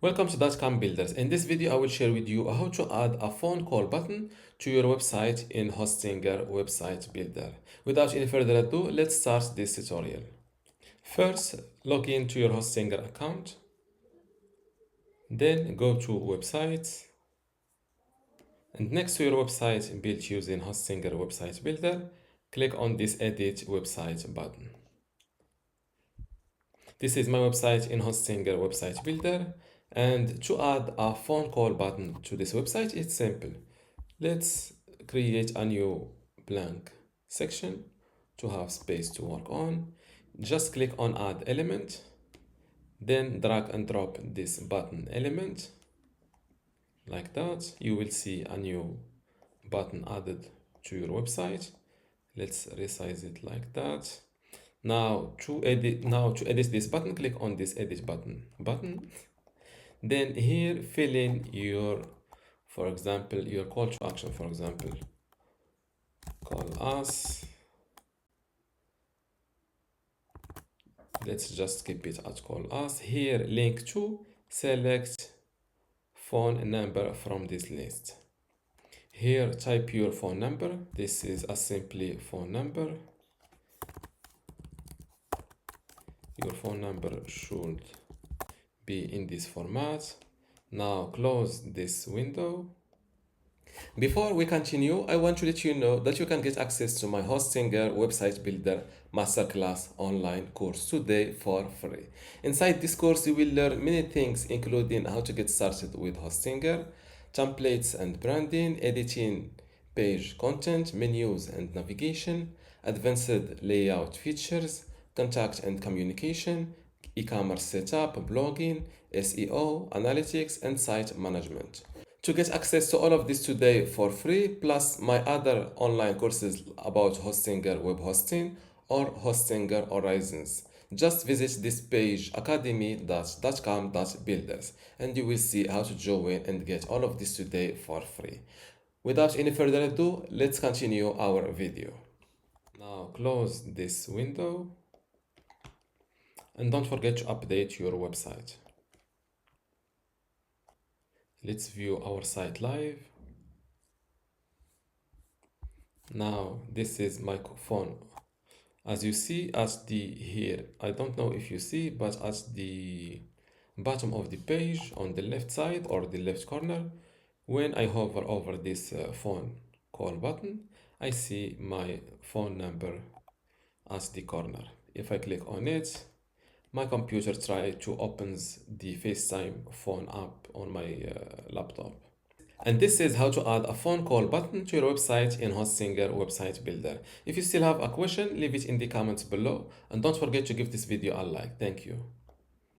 Welcome to dotcom builders. In this video, I will share with you how to add a phone call button to your website in Hostinger Website Builder. Without any further ado, let's start this tutorial. First, log in to your Hostinger account. Then go to websites. And next to your website built using Hostinger Website Builder, click on this Edit Website button. This is my website in Hostinger Website Builder. And to add a phone call button to this website, it's simple. Let's create a new blank section to have space to work on. Just click on Add Element, then drag and drop this button element like that. You will see a new button added to your website. Let's resize it like that. Now to edit this button, click on this Edit button. Then here fill in your, for example, your call to action. For example, call us. Let's just keep it at call us. Here link to, select phone number from this list. Here type your phone number. This is a simply phone number. Your phone number should be in this format. Now close this window. Before we continue, I want to let you know that you can get access to my Hostinger Website Builder Masterclass online course today for free. Inside this course, you will learn many things, including how to get started with Hostinger, templates and branding, editing page content, menus and navigation, advanced layout features, contact and communication, e-commerce setup, blogging, SEO, analytics, and site management. To get access to all of this today for free, plus my other online courses about Hostinger web hosting or Hostinger Horizons, just visit this page academy.dotcom.builders and you will see how to join and get all of this today for free. Without any further ado, let's continue our video. Now close this window and don't forget to update your website. Let's view our site live. Now this is my phone. As you see at the here, I don't know if you see, but at the bottom of the page on the left side or the left corner, when I hover over this phone call button, I see my phone number at the corner. If I click on it, my computer tries to open the FaceTime phone app on my laptop. And this is how to add a phone call button to your website in Hostinger Website Builder. If you still have a question, leave it in the comments below and don't forget to give this video a like. Thank you.